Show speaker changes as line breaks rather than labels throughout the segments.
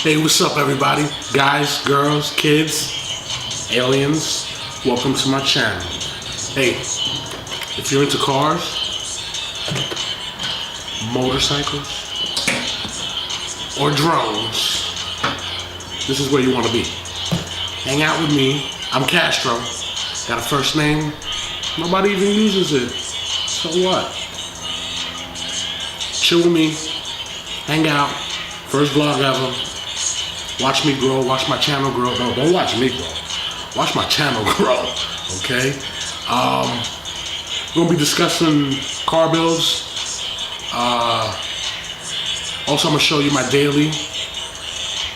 Hey, what's up, everybody? Guys, girls, kids, aliens, welcome to my channel. Hey, if you're into cars, motorcycles, or drones, this is where you want to be. Hang out with me. I'm Castro. Got a first name. Nobody even uses it. So what? Chill with me. Hang out. First vlog ever. Watch me grow. Watch my channel grow. No, don't watch me grow. Watch my channel grow. Okay? We're going to be discussing car builds. Also, I'm going to show you my daily.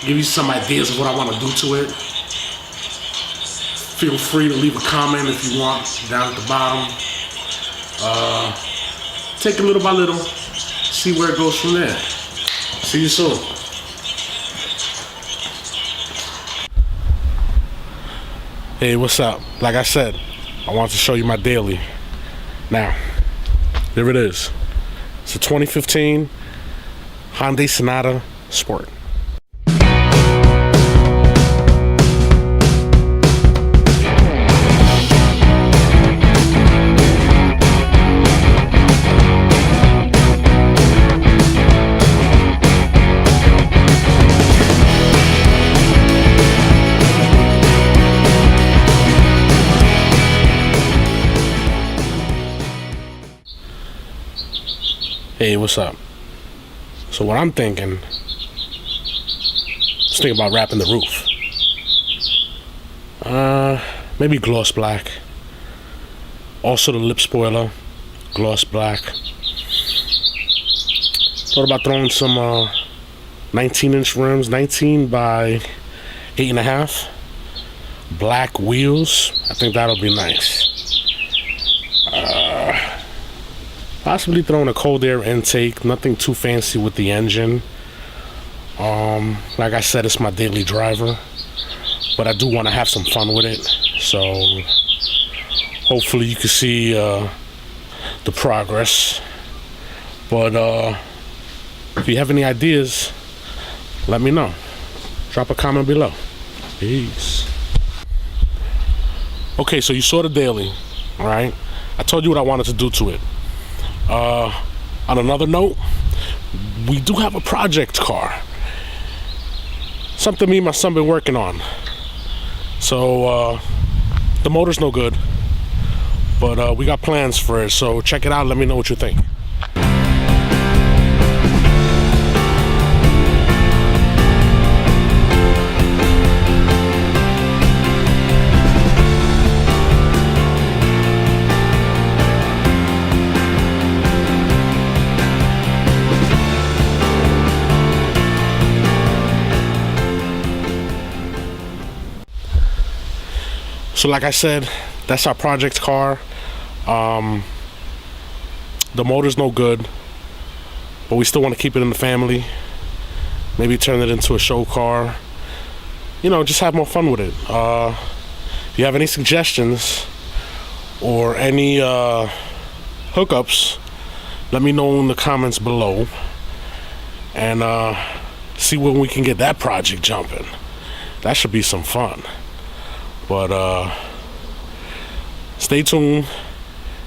Give you some ideas of what I want to do to it. Feel free to leave a comment if you want down at the bottom. Take it little by little. See where it goes from there. See you soon. Hey, what's up? Like I said, I wanted to show you my daily. Now, there it is. It's a 2015 Hyundai Sonata Sport. Hey, what's up? So what I'm thinking, just thinking about wrapping the roof. Maybe gloss black. Also the lip spoiler, gloss black. Thought about throwing some 19-inch rims, 19 by 8.5. Black wheels. I think that'll be nice. Possibly throwing a cold air intake, nothing too fancy with the engine. Like I said, it's my daily driver, but I do want to have some fun with it. So hopefully you can see the progress. But if you have any ideas, let me know. Drop a comment below. Peace. Okay, so you saw the daily, all right? I told you what I wanted to do to it. On another note, we do have a project car. Something me and my son been working on. So the motor's no good, but we got plans for it. So check it out. Let me know what you think. So like I said, that's our project car. The motor's no good, but we still want to keep it in the family. Maybe turn it into a show car. You know, just have more fun with it. If you have any suggestions or any hookups, let me know in the comments below. And see when we can get that project jumping. That should be some fun. But stay tuned.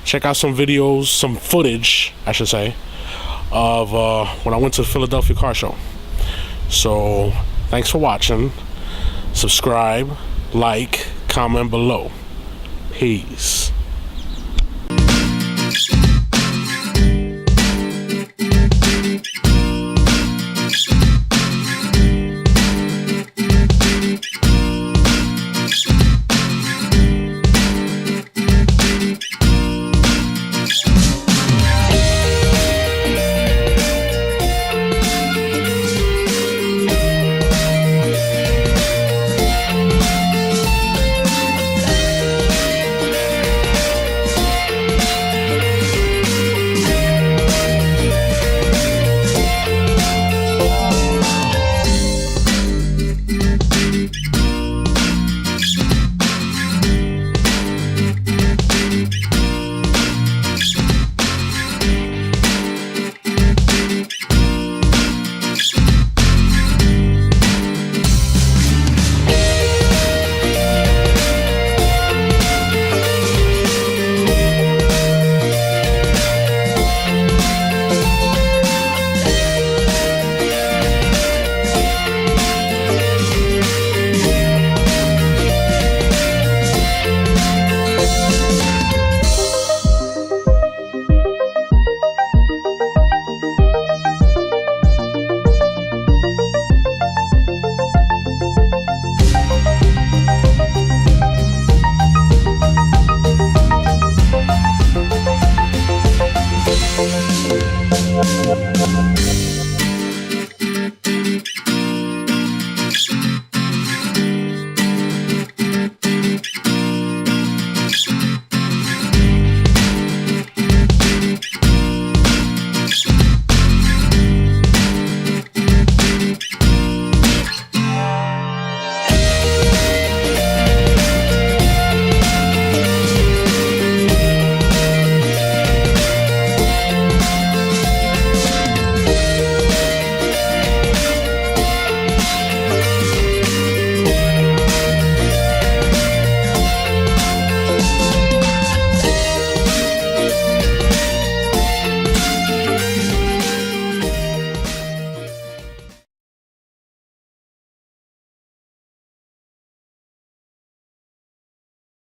Check out some videos, some footage, I should say, of when I went to the Philadelphia Car Show. So thanks for watching. Subscribe, like, comment below. Peace.